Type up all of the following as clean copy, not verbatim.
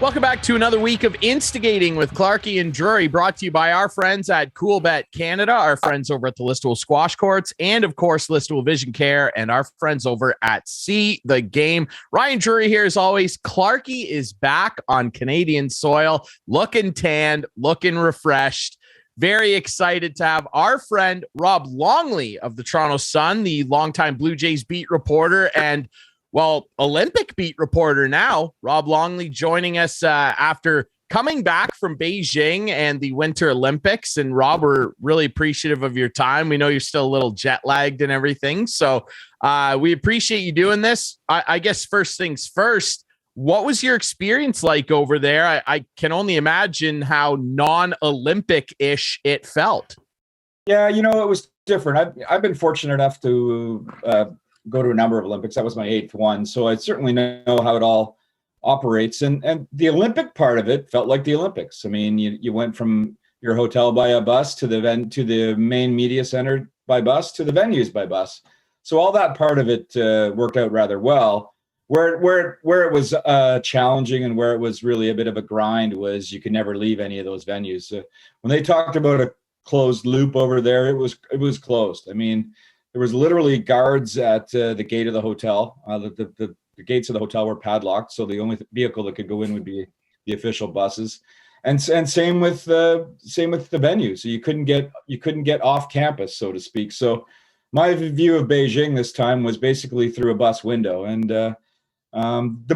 Welcome back to another week of Instigating with Clarkey and Drury, brought to you by our friends at Coolbet Canada, our friends over at the Listowel Squash Courts, and of course, Listowel Vision Care, and our friends over at See the Game. Ryan Drury here as always. Clarkey is back on Canadian soil, looking tanned, looking refreshed. Very excited to have our friend Rob Longley of the Toronto Sun, the longtime Blue Jays beat reporter and Olympic beat reporter now, Rob Longley, joining us after coming back from Beijing and the Winter Olympics. And Rob, we're really appreciative of your time. We know you're still a little jet lagged and everything. So we appreciate you doing this. I guess first things first, what was your experience like over there? I can only imagine how non-Olympic-ish it felt. Yeah, it was different. I've been fortunate enough to go to a number of Olympics. That was my 8th one. So I certainly know how it all operates. And the Olympic part of it felt like the Olympics. I mean, you went from your hotel by a bus to the main media center by bus to the venues by bus. So all that part of it worked out rather well. Where it was challenging and where it was really a bit of a grind was you could never leave any of those venues. When they talked about a closed loop over there, it was closed. I mean, there was literally guards at the gate of the hotel. The gates of the hotel were padlocked, so the only vehicle that could go in would be the official buses. And same with the venue. So you couldn't get off campus, so to speak. So my view of Beijing this time was basically through a bus window. And the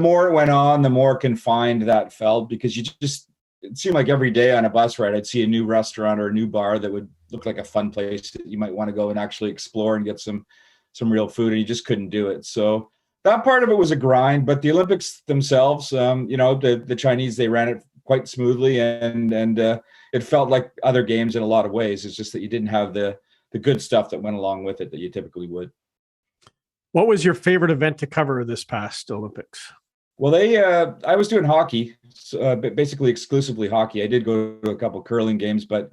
more it went on, the more confined that felt, because it seemed like every day on a bus ride, I'd see a new restaurant or a new bar that would look like a fun place that you might want to go and actually explore and get some real food, and you just couldn't do it. So that part of it was a grind, but the Olympics themselves, the Chinese, they ran it quite smoothly, and it felt like other games in a lot of ways. It's just that you didn't have the good stuff that went along with it that you typically would. What was your favorite event to cover this past Olympics? Well, I was doing hockey, basically exclusively hockey. I did go to a couple curling games, but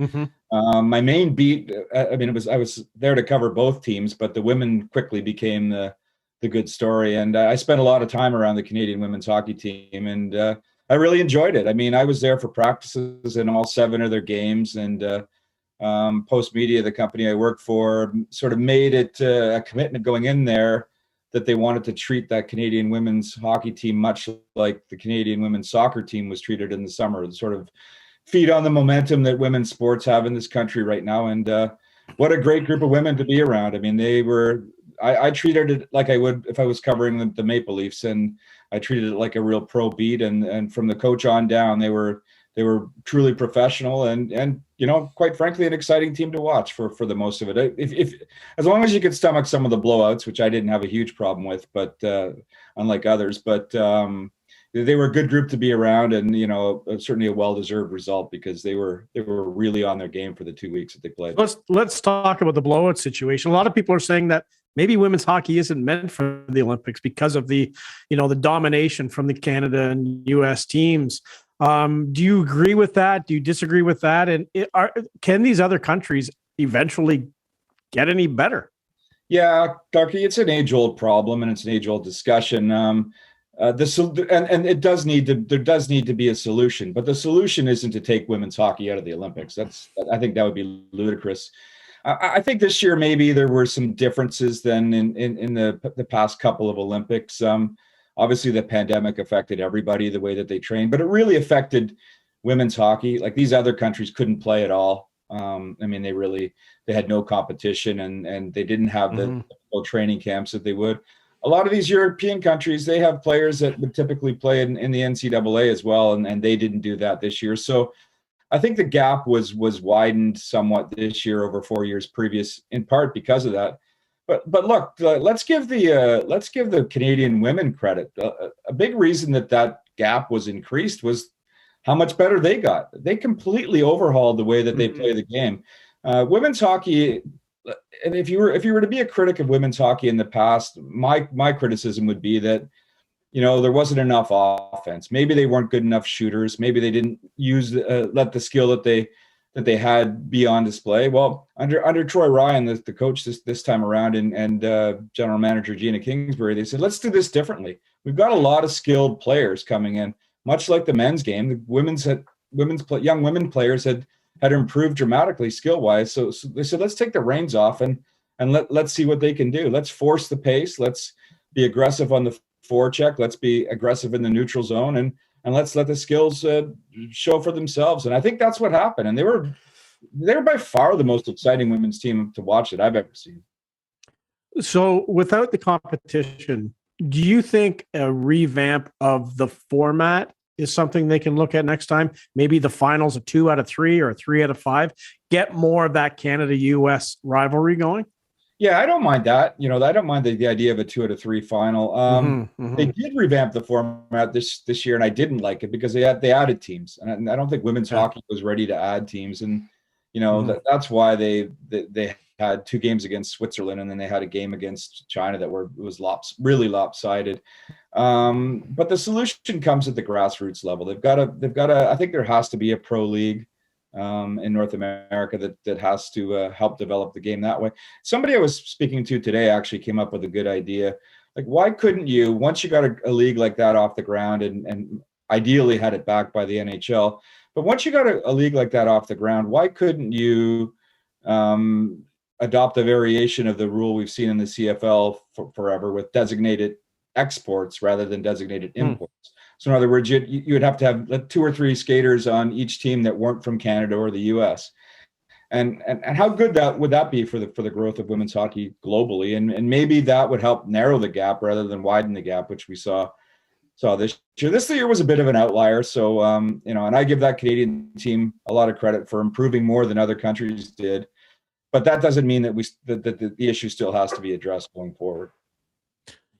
my main beat, I was there to cover both teams, but the women quickly became the good story. And I spent a lot of time around the Canadian women's hockey team, and I really enjoyed it. I mean, I was there for practices in all 7 of their games, and Post Media, the company I work for, sort of made it a commitment going in there that they wanted to treat that Canadian women's hockey team much like the Canadian women's soccer team was treated in the summer, to sort of feed on the momentum that women's sports have in this country right now. And what a great group of women to be around. I mean, I treated it like I would if I was covering the Maple Leafs, and I treated it like a real pro beat. And from the coach on down, they were truly professional and quite frankly, an exciting team to watch for the most of it. If as long as you could stomach some of the blowouts, which I didn't have a huge problem with, but unlike others, but they were a good group to be around, and certainly a well-deserved result, because they were really on their game for the 2 weeks that they played. Let's talk about the blowout situation. A lot of people are saying that maybe women's hockey isn't meant for the Olympics because of the domination from the Canada and US teams. Do you agree with that? Do you disagree with that? And can these other countries eventually get any better? Yeah, Clarkey, it's an age-old problem, and it's an age-old discussion. And there does need to be a solution, but the solution isn't to take women's hockey out of the Olympics. I think that would be ludicrous. I think this year maybe there were some differences than in the past couple of Olympics. Obviously, the pandemic affected everybody, the way that they trained, but it really affected women's hockey. Like, these other countries couldn't play at all. They had no competition, and they didn't have the training camps that they would. A lot of these European countries, they have players that would typically play in the NCAA as well, and they didn't do that this year. So I think the gap was widened somewhat this year over 4 years previous, in part because of that. But look, let's give the Canadian women credit. A big reason that gap was increased was how much better they got. They completely overhauled the way that they play the game. Women's hockey, and if you were to be a critic of women's hockey in the past, my criticism would be that there wasn't enough offense. Maybe they weren't good enough shooters. Maybe they didn't let the skill that they had be on display. Well, under Troy Ryan, the coach this time around, and general manager Gina Kingsbury, they said, let's do this differently. We've got a lot of skilled players coming in. much like the men's game, the young women players had improved dramatically skill wise. So they said, let's take the reins off and let's see what they can do. Let's force the pace. Let's be aggressive on the forecheck. Let's be aggressive in the neutral zone, and let's let the skills show for themselves. And I think that's what happened. And they were by far the most exciting women's team to watch that I've ever seen. So without the competition, do you think a revamp of the format is something they can look at next time? Maybe the finals, a 2 out of 3 or a 3 out of 5, get more of that Canada-US rivalry going? Yeah, I don't mind that. I don't mind the idea of a 2 out of 3 final. They did revamp the format this year, and I didn't like it because they added teams, and I don't think women's hockey was ready to add teams, and that's why they had 2 games against Switzerland, and then they had a game against China that was really lopsided. But the solution comes at the grassroots level. They've got to. I think there has to be a pro league in North America that has to help develop the game that way. Somebody I was speaking to today actually came up with a good idea. Like, why couldn't you, once you got a league like that off the ground, and ideally had it backed by the NHL, but once you got a league like that off the ground, why couldn't you adopt a variation of the rule we've seen in the CFL forever with designated exports rather than designated imports? So in other words, you would have to have 2 or 3 skaters on each team that weren't from Canada or the US. And how good would that be for the growth of women's hockey globally? And maybe that would help narrow the gap rather than widen the gap, which we saw this year. This year was a bit of an outlier. So, and I give that Canadian team a lot of credit for improving more than other countries did. But that doesn't mean that the issue still has to be addressed going forward.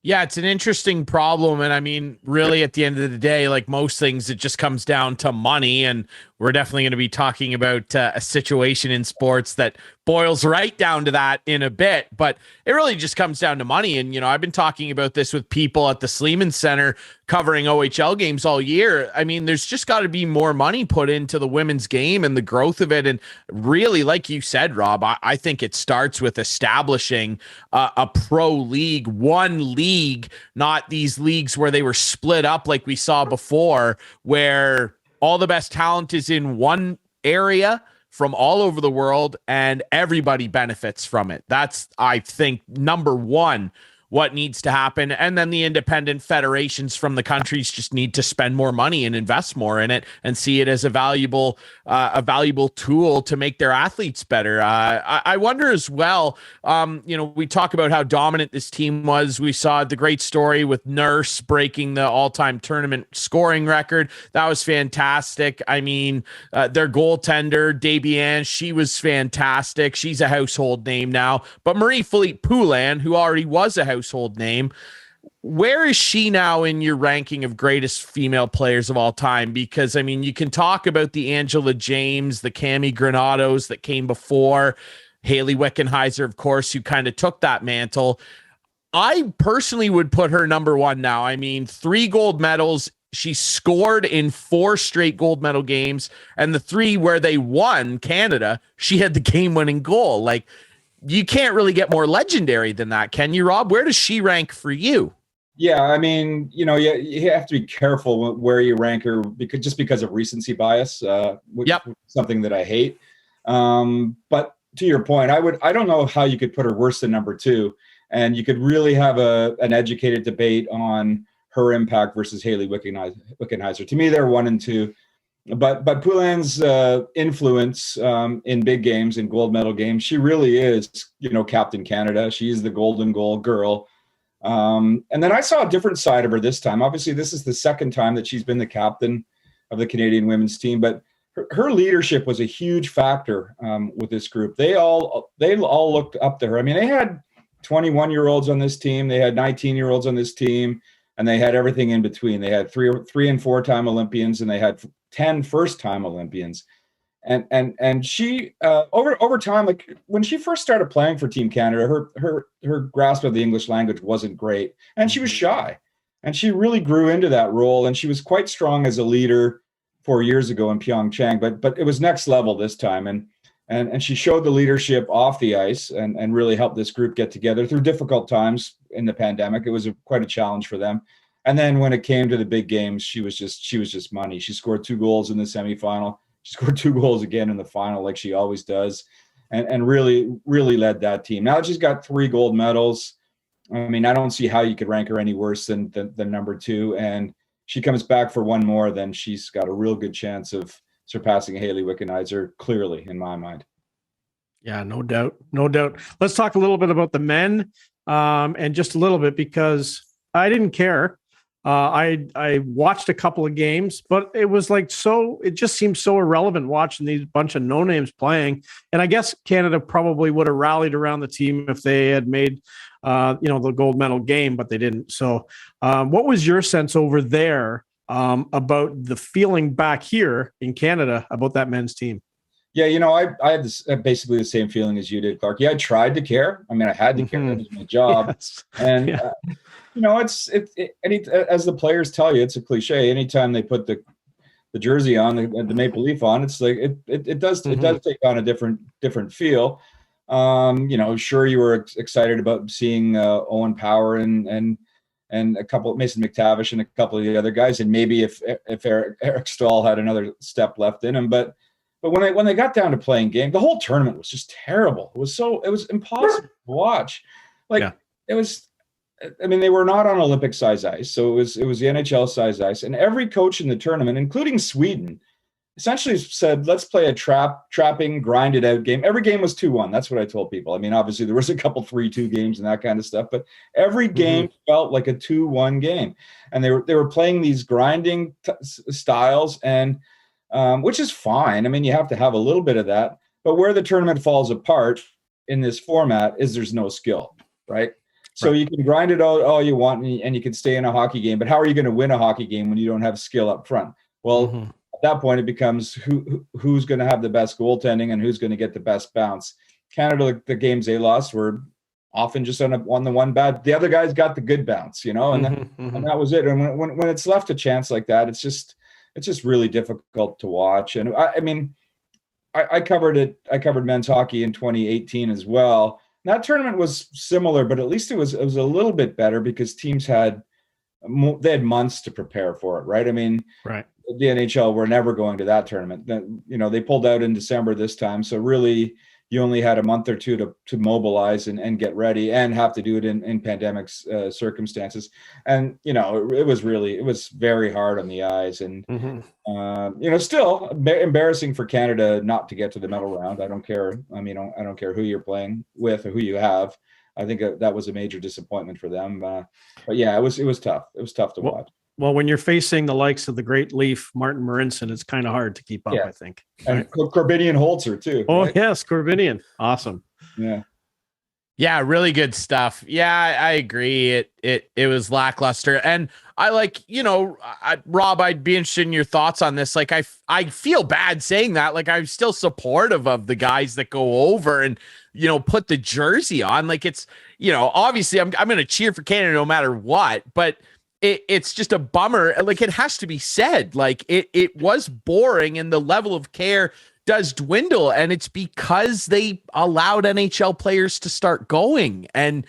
Yeah, it's an interesting problem. And I mean, really, at the end of the day, like most things, it just comes down to money. And we're definitely going to be talking about a situation in sports that boils right down to that in a bit. But it really just comes down to money. And, I've been talking about this with people at the Sleeman Center covering OHL games all year. I mean, there's just got to be more money put into the women's game and the growth of it. And really, like you said, Rob, I think it starts with establishing a pro league, one league, not these leagues where they were split up like we saw before, where all the best talent is in one area from all over the world and everybody benefits from it. That's, I think, number one, what needs to happen. And then the independent federations from the countries just need to spend more money and invest more in it and see it as a valuable tool to make their athletes better. I wonder as well, we talk about how dominant this team was. We saw the great story with Nurse breaking the all-time tournament scoring record. That was fantastic. I mean, their goaltender, Debian, she was fantastic. She's a household name now. But Marie-Philippe Poulin, who already was a household name, where is she now in your ranking of greatest female players of all time? Because, I mean, you can talk about the Angela James, the Cami Granados that came before, Haley Wickenheiser, of course, who kind of took that mantle. I personally would put her number one now. I mean, 3 gold medals. She scored in 4 straight gold medal games, and the 3 where they won Canada, she had the game-winning goal. Like, you can't really get more legendary than that, can you, Rob? Where does she rank for you? Yeah, I mean, you have to be careful where you rank her because of recency bias, which is something that I hate. But to your point, I don't know how you could put her worse than number 2, and you could really have an educated debate on her impact versus Haley Wickenheiser. To me, they're 1 and 2. But Poulin's influence in big games, in gold medal games, she really is, Captain Canada. She's the golden goal girl. And then I saw a different side of her this time. Obviously, this is the second time that she's been the captain of the Canadian women's team, but her leadership was a huge factor with this group. They all looked up to her. I mean, they had 21-year-olds on this team. They had 19-year-olds on this team, and they had everything in between. They had 3 and 4-time Olympians, and they had 10 first-time Olympians. And she over time, like when she first started playing for Team Canada, her grasp of the English language wasn't great, and she was shy. And she really grew into that role, and she was quite strong as a leader 4 years ago in Pyeongchang, but it was next level this time. And she showed the leadership off the ice and really helped this group get together through difficult times in the pandemic. It was quite a challenge for them. And then when it came to the big games, she was just money. She scored 2 goals in the semifinal. She scored 2 goals again in the final, like she always does, and really, really led that team. Now she's got 3 gold medals. I mean, I don't see how you could rank her any worse than number 2. And she comes back for one more, then she's got a real good chance of surpassing Haley Wickenheiser, clearly, in my mind. Yeah, no doubt. No doubt. Let's talk a little bit about the men, and just a little bit, because I didn't care. I watched a couple of games, but it was like, it just seemed so irrelevant watching these bunch of no names playing. And I guess Canada probably would have rallied around the team if they had made, the gold medal game, but they didn't. So what was your sense over there about the feeling back here in Canada about that men's team? Yeah, I had basically the same feeling as you did, Clarkey. I tried to care. I mean, I had to care. That was my job. Yes. And, as the players tell you, it's a cliche. Anytime they put the jersey on, the maple leaf on, it's like it does take on a different feel. Sure, you were excited about seeing Owen Power and a couple of Mason McTavish and a couple of the other guys, and maybe if Eric Stahl had another step left in him, but when they got down to playing game, the whole tournament was just terrible. It was impossible to watch. It was. I mean, they were not on Olympic size ice, so it was the NHL size ice, and every coach in the tournament, including Sweden, essentially said, "Let's play a trapping, grinded out game." Every game was 2-1. That's what I told people. I mean, obviously there was a couple 3-2 games and that kind of stuff, but every game felt like a 2-1 game, and they were playing these grinding styles, and which is fine. I mean, you have to have a little bit of that, but where the tournament falls apart in this format is there's no skill, right? So you can grind it out all you want, and you can stay in a hockey game, but how are you going to win a hockey game when you don't have skill up front? Well, at that point, it becomes who's going to have the best goaltending and who's going to get the best bounce. Canada, the games they lost were often just on the one bad. The other guys got the good bounce, and that was it. And when it's left a chance like that, it's just really difficult to watch. And I covered it. I covered men's hockey in 2018 as well. That tournament was similar, but at least it was a little bit better because teams had months to prepare for it, right? I mean, right. The NHL were never going to that tournament. They pulled out in December this time, so really you only had a month or two to mobilize and get ready, and have to do it in pandemic circumstances. And it was very hard on the eyes, and still embarrassing for Canada not to get to the medal round. I don't care. I mean, I don't care who you're playing with or who you have. I think that was a major disappointment for them. But yeah, it was tough. It was tough to watch. Well, when you're facing the likes of the Great Leaf, Martin Marincin, it's kind of hard to keep up, I think. And Corbinian Holzer, too. Oh, right? Yes, Corbinian. Awesome. Yeah. Yeah, really good stuff. Yeah, I agree. It was lackluster. And I Rob, I'd be interested in your thoughts on this. Like, I feel bad saying that. Like, I'm still supportive of the guys that go over and, put the jersey on. Like, it's, obviously I'm going to cheer for Canada no matter what, but it's just a bummer. Like, it has to be said, like it was boring, and the level of care does dwindle, and it's because they allowed NHL players to start going. And,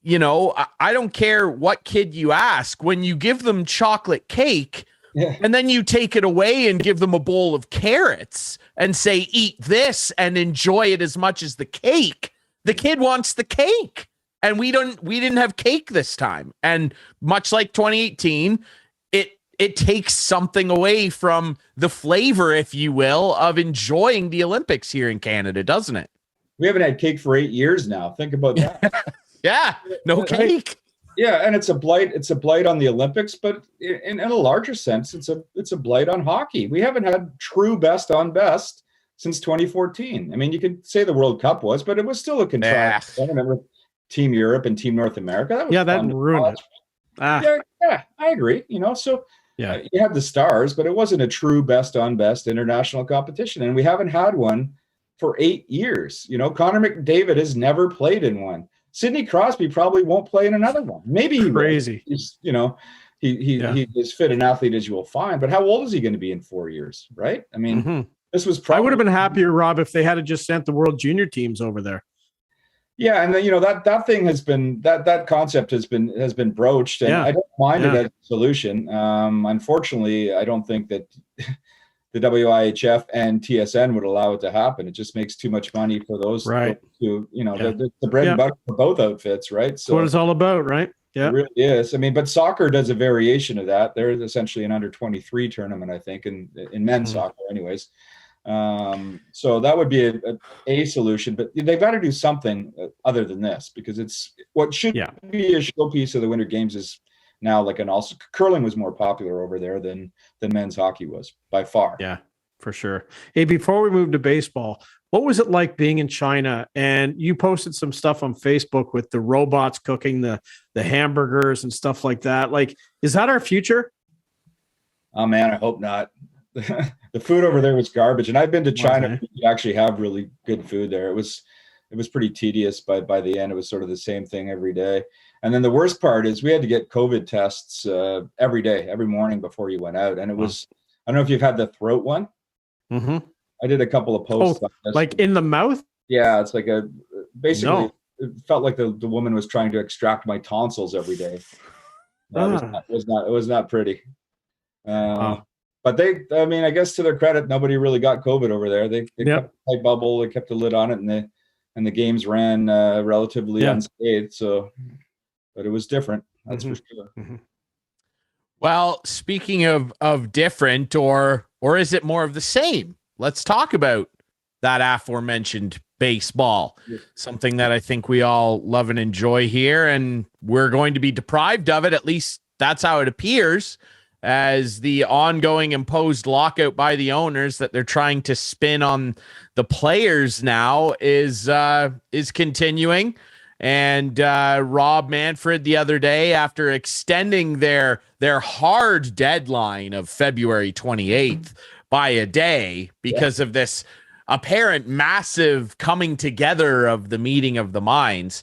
I don't care what kid you ask, when you give them chocolate cake and then you take it away and give them a bowl of carrots and say, eat this and enjoy it as much as the cake, the kid wants the cake. And we didn't have cake this time. And much like 2018, it takes something away from the flavor, if you will, of enjoying the Olympics here in Canada, doesn't it? We haven't had cake for 8 years now. Think about that. Yeah, no cake. Yeah, and it's a blight. It's a blight on the Olympics, but in a larger sense, it's a blight on hockey. We haven't had true best on best since 2014. I mean, you could say the World Cup was, but it was still a contrived tournament with Team Europe and Team North America. That ruined it. Yeah, I agree. So you had the stars, but it wasn't a true best on best international competition, and we haven't had one for 8 years. Connor McDavid has never played in one. Sidney Crosby probably won't play in another one. Maybe he crazy. He's he is fit an athlete as you will find, but how old is he going to be in 4 years? Right? I mean, this was probably. I would have been happier, Rob, if they had just sent the World Junior teams over there. Yeah, and then, that thing has been that concept has been broached, and I don't mind it as a solution. Unfortunately, I don't think that the WIHF and TSN would allow it to happen. It just makes too much money for those two. The bread and butter for both outfits, right? So that's what it's all about, right? Yeah, it really is. I mean, but soccer does a variation of that. There's essentially an under 23 tournament, I think, in men's soccer, anyways. So that would be a solution, but they've got to do something other than this, because it's what should be a showpiece of the Winter Games is now like also curling was more popular over there than men's hockey was by far. Yeah, for sure. Hey, before we move to baseball, what was it like being in China? And you posted some stuff on Facebook with the robots cooking the hamburgers and stuff like that. Like, is that our future? Oh man, I hope not. The food over there was garbage, and I've been to China. You actually have really good food there. It was pretty tedious by the end. It was sort of the same thing every day. And then the worst part is we had to get COVID tests every day, every morning before you went out. And it was, I don't know if you've had the throat one. Mm-hmm. I did a couple of posts. Like in the mouth? Yeah, it's like basically it felt like the woman was trying to extract my tonsils every day. It was not pretty. But I guess to their credit, nobody really got COVID over there. They kept a tight bubble, they kept a lid on it, and the games ran relatively unscathed. So, but it was different. That's for sure. Mm-hmm. Well, speaking of different, or is it more of the same? Let's talk about that aforementioned baseball, something that I think we all love and enjoy here, and we're going to be deprived of it. At least that's how it appears, as the ongoing imposed lockout by the owners that they're trying to spin on the players now is continuing. And Rob Manfred the other day, after extending their hard deadline of February 28th by a day because of this apparent massive coming together of the meeting of the minds,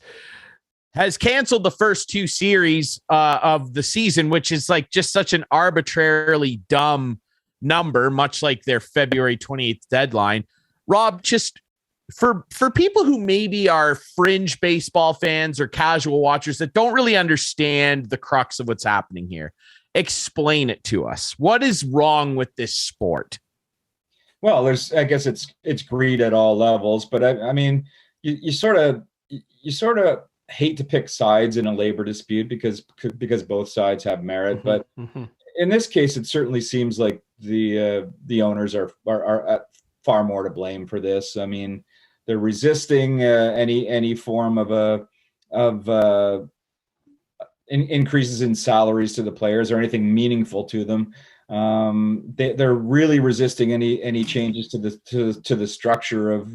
has canceled the first two series of the season, which is like just such an arbitrarily dumb number, much like their February 28th deadline. Rob, just for people who maybe are fringe baseball fans or casual watchers that don't really understand the crux of what's happening here, explain it to us. What is wrong with this sport? Well, I guess it's greed at all levels, but I mean, you sort of hate to pick sides in a labor dispute because both sides have merit. But in this case, it certainly seems like the owners are at far more to blame for this. I mean, they're resisting any form of increases in salaries to the players or anything meaningful to them. They're really resisting any changes to the structure of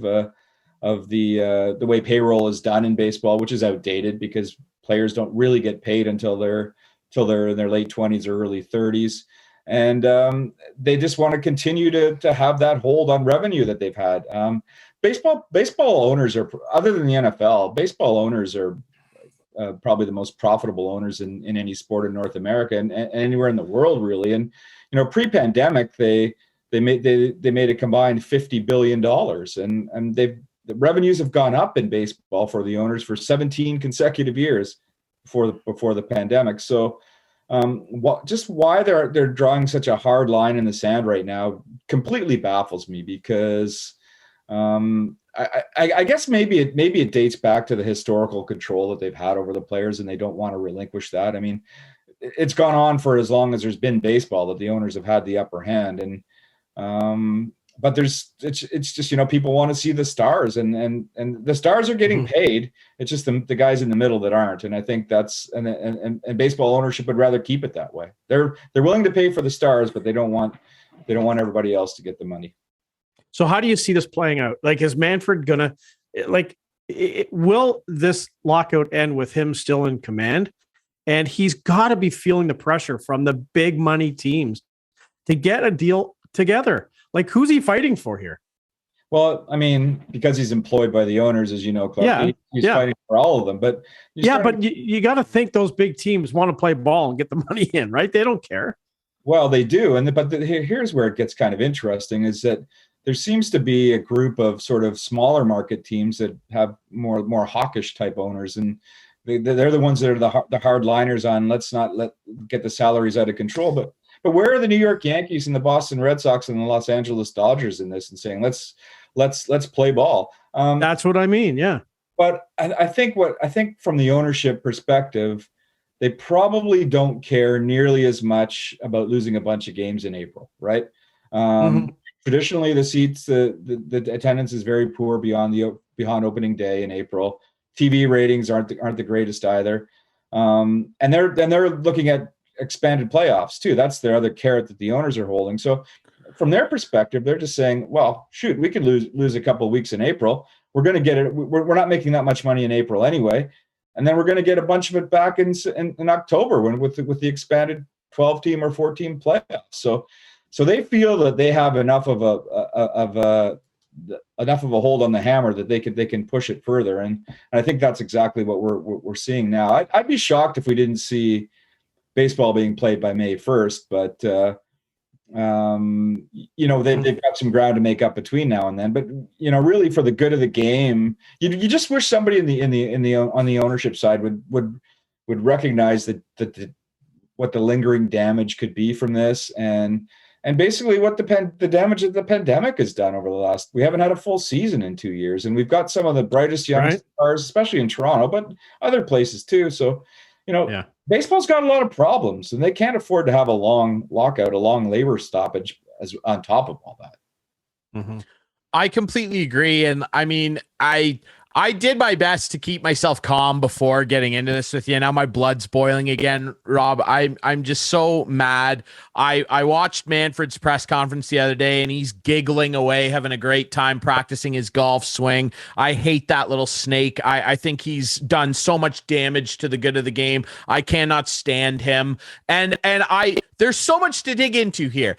the way payroll is done in baseball, which is outdated because players don't really get paid until they're in their late 20s or early 30s. And they just want to continue to have that hold on revenue that they've had. Baseball owners are, other than the NFL, baseball owners are probably the most profitable owners in any sport in North America and anywhere in the world, really. And pre-pandemic, they made a combined $50 billion, and the revenues have gone up in baseball for the owners for 17 consecutive years before the pandemic. So just why they're drawing such a hard line in the sand right now completely baffles me, because I guess maybe it dates back to the historical control that they've had over the players, and they don't want to relinquish that. I mean, it's gone on for as long as there's been baseball that the owners have had the upper hand, and but it's just people want to see the stars, and the stars are getting paid. It's just the guys in the middle that aren't, and I think that's and baseball ownership would rather keep it that way. They're willing to pay for the stars, but they don't want everybody else to get the money. So how do you see this playing out? Like, is Manfred gonna will this lockout end with him still in command? And he's got to be feeling the pressure from the big money teams to get a deal together. Like, who's he fighting for here? Well, I mean, because he's employed by the owners, as you know, Clarkey, he's fighting for all of them. But you got to think those big teams want to play ball and get the money in, right? They don't care. Well, they do, but here's where it gets kind of interesting: is that there seems to be a group of sort of smaller market teams that have more hawkish type owners, and they're the ones that are the hardliners on let's not get the salaries out of control. But where are the New York Yankees and the Boston Red Sox and the Los Angeles Dodgers in this and saying let's play ball? That's what I mean. Yeah. But I think from the ownership perspective, they probably don't care nearly as much about losing a bunch of games in April, right? Traditionally, the seats, the attendance is very poor beyond opening day in April. TV ratings aren't the greatest either, and they're looking at expanded playoffs too. That's their other carrot that the owners are holding. So, from their perspective, they're just saying, "Well, shoot, we could lose a couple of weeks in April. We're going to get it. We're not making that much money in April anyway, and then we're going to get a bunch of it back in October with the expanded 12-team or 14 playoffs." So they feel that they have enough of a hold on the hammer that they can push it further, and I think that's exactly what we're seeing now. I'd be shocked if we didn't see baseball being played by May 1st, but they've got some ground to make up between now and then. But really for the good of the game, you just wish somebody on the ownership side would recognize that what the lingering damage could be from this, and basically what the damage that the pandemic has done over the last. We haven't had a full season in 2 years, and we've got some of the brightest young stars, especially in Toronto, but other places too. So, baseball's got a lot of problems, and they can't afford to have a long lockout, a long labor stoppage as on top of all that. I completely agree, and I mean, I did my best to keep myself calm before getting into this with you. Now my blood's boiling again, Rob. I'm just so mad. I watched Manfred's press conference the other day, and he's giggling away, having a great time practicing his golf swing. I hate that little snake. I think he's done so much damage to the good of the game. I cannot stand him. And there's so much to dig into here.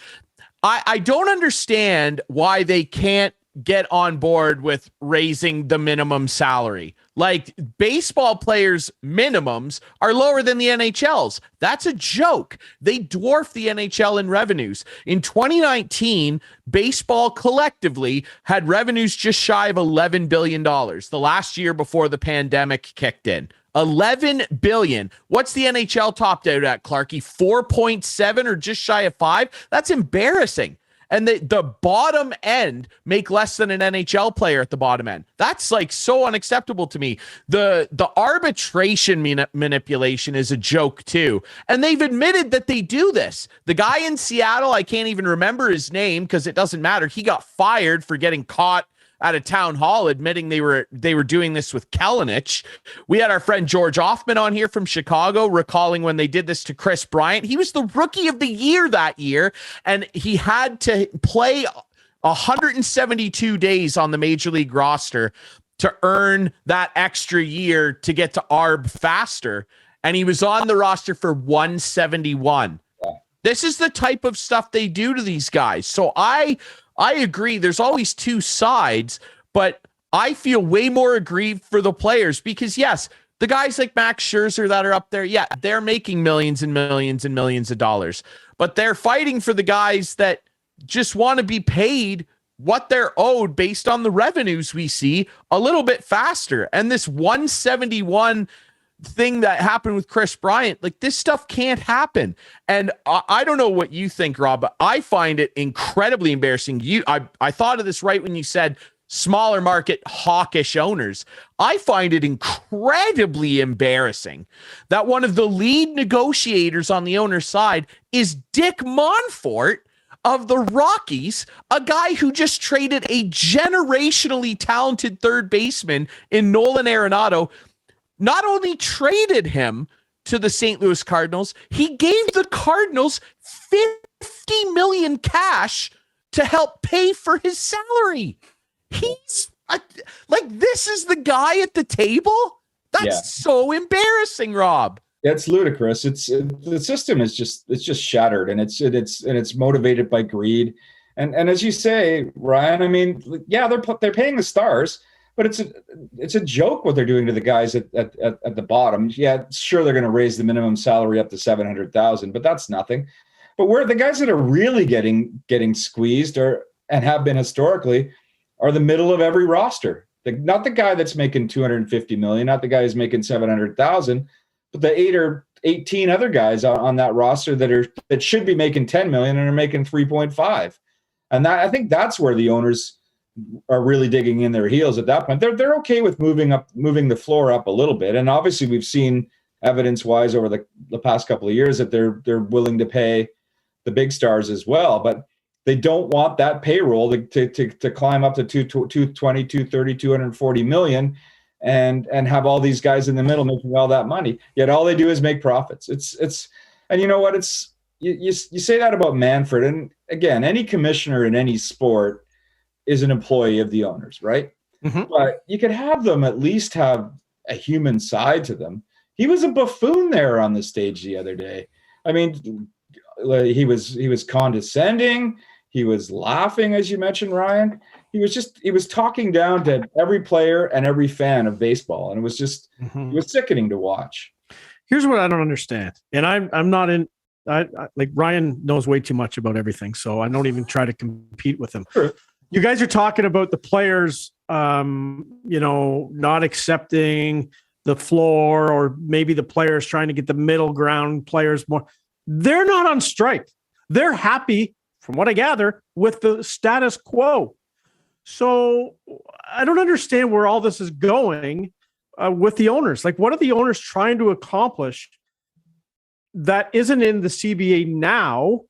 I don't understand why they can't get on board with raising the minimum salary. Like, baseball players' minimums are lower than the NHL's. That's a joke. They dwarf the NHL in revenues. In 2019, baseball collectively had revenues just shy of $11 billion, the last year before the pandemic kicked in. $11 billion. What's the NHL topped out at, Clarkey? 4.7 or just shy of 5? That's embarrassing. And the bottom end make less than an NHL player at the bottom end. That's like so unacceptable to me. The arbitration manipulation is a joke too. And they've admitted that they do this. The guy in Seattle, I can't even remember his name because it doesn't matter. He got fired for getting caught at a town hall admitting they were doing this with Kalinic. We had our friend George Hoffman on here from Chicago recalling when they did this to Chris Bryant. He was the rookie of the year that year, and he had to play 172 days on the major league roster to earn that extra year to get to ARB faster, and he was on the roster for 171. This is the type of stuff they do to these guys. So I agree. There's always two sides, but I feel way more aggrieved for the players because, yes, the guys like Max Scherzer that are up there, yeah, they're making millions and millions and millions of dollars, but they're fighting for the guys that just want to be paid what they're owed based on the revenues we see a little bit faster. And this 171 thing that happened with Chris Bryant, like, this stuff can't happen. And I don't know what you think, Rob, but I find it incredibly embarrassing. I thought of this right when you said smaller market hawkish owners. I find it incredibly embarrassing that one of the lead negotiators on the owner's side is Dick Monfort of the Rockies, a guy who just traded a generationally talented third baseman in Nolan Arenado. Not only traded him to the St. Louis Cardinals, he gave the Cardinals $50 million cash to help pay for his salary. He's this is the guy at the table. That's so embarrassing, Rob. It's ludicrous. The system is just shattered, and it's motivated by greed. And as you say, Ryan, I mean, yeah, they're paying the stars. But it's a joke what they're doing to the guys at the bottom. Yeah, sure, they're going to raise the minimum salary up to $700,000, but that's nothing. But where the guys that are really getting squeezed are and have been historically, are the middle of every roster. Not the guy that's making 250 million, not the guy who's making 700,000, but the 8 or 18 other guys on that roster that should be making 10 million and are making 3.5. And I think that's where the owners are really digging in their heels at that point. They're okay with moving the floor up a little bit. And obviously we've seen evidence-wise over the past couple of years that they're willing to pay the big stars as well. But they don't want that payroll to climb up to 220, 230, 240 million and have all these guys in the middle making all that money. Yet all they do is make profits. And you know what? You say that about Manfred. And again, any commissioner in any sport is an employee of the owners, right? Mm-hmm. But you could have them at least have a human side to them. He was a buffoon there on the stage the other day. I mean, he was condescending. He was laughing, as you mentioned, Ryan. He was talking down to every player and every fan of baseball. And it was just, It was sickening to watch. Here's what I don't understand. And I'm not in, I like Ryan knows way too much about everything. So I don't even try to compete with him. Sure. You guys are talking about the players, not accepting the floor, or maybe the players trying to get the middle ground players more. They're not on strike. They're happy, from what I gather, with the status quo. So I don't understand where all this is going with the owners. Like, what are the owners trying to accomplish that isn't in the CBA now?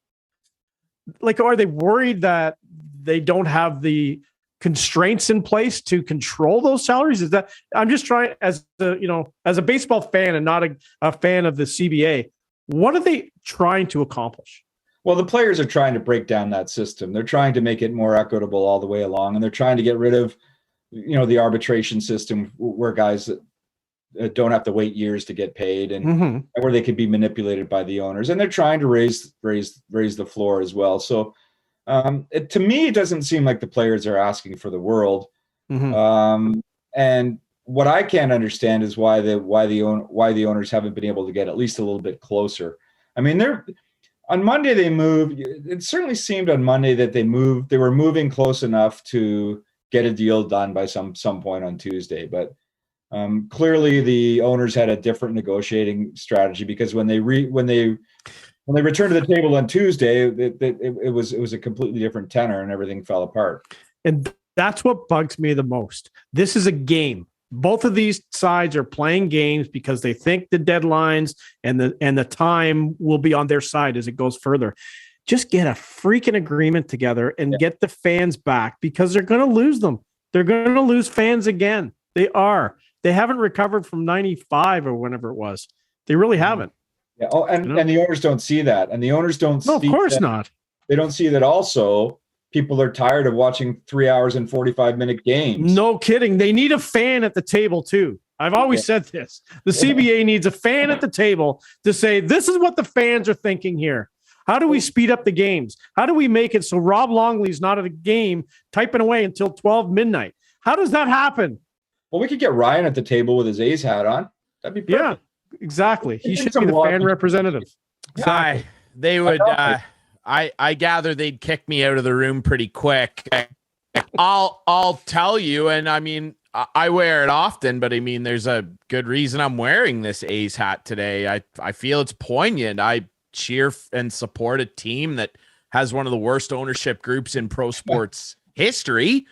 Like, are they worried that they don't have the constraints in place to control those salaries? Is that, I'm just trying, as a baseball fan and not a fan of the CBA, what are they trying to accomplish? Well, the players are trying to break down that system. They're trying to make it more equitable all the way along, and they're trying to get rid of, the arbitration system where guys don't have to wait years to get paid, and where they could be manipulated by the owners. And they're trying to raise the floor as well. So, to me, it doesn't seem like the players are asking for the world. And what I can't understand is why the owners haven't been able to get at least a little bit closer. I mean, on Monday they moved. It certainly seemed on Monday that they were moving close enough to get a deal done by some point on Tuesday. But clearly the owners had a different negotiating strategy, because when they returned to the table on Tuesday, it was a completely different tenor, and everything fell apart. And that's what bugs me the most. This is a game. Both of these sides are playing games because they think the deadlines and the time will be on their side as it goes further. Just get a freaking agreement together and get the fans back, because they're going to lose them. They're going to lose fans again. They are. They haven't recovered from 95 or whenever it was. They really haven't. Yeah. Oh, and the owners don't see that. And the owners don't see of course that. Not. They don't see that also. People are tired of watching 3 hours and 45-minute games. No kidding. They need a fan at the table too. I've always said this. The CBA needs a fan at the table to say, this is what the fans are thinking here. How do we speed up the games? How do we make it so Rob Longley's not at a game typing away until 12 midnight? How does that happen? Well, we could get Ryan at the table with his A's hat on. That'd be perfect. Yeah, exactly. He should be the fan representative. Exactly. They would... I gather they'd kick me out of the room pretty quick. I'll tell you, and I mean, I wear it often, but I mean, there's a good reason I'm wearing this A's hat today. I feel it's poignant. I cheer and support a team that has one of the worst ownership groups in pro sports history.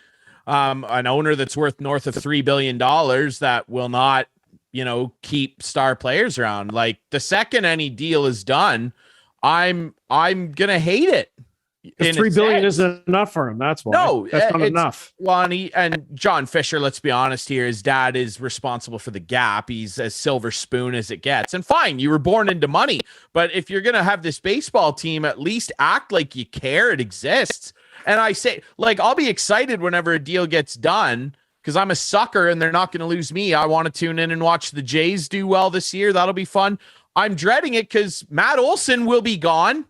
An owner that's worth north of $3 billion that will not, keep star players around. Like, the second any deal is done, I'm gonna hate it. $3 billion isn't enough for him. That's why. No, that's not enough. Well, and John Fisher, let's be honest here, his dad is responsible for the gap. He's as silver spoon as it gets. And fine, you were born into money, but if you're gonna have this baseball team, at least act like you care it exists. And I say, like, I'll be excited whenever a deal gets done, because I'm a sucker and they're not gonna lose me. I want to tune in and watch the Jays do well this year. That'll be fun. I'm dreading it because Matt Olson will be gone,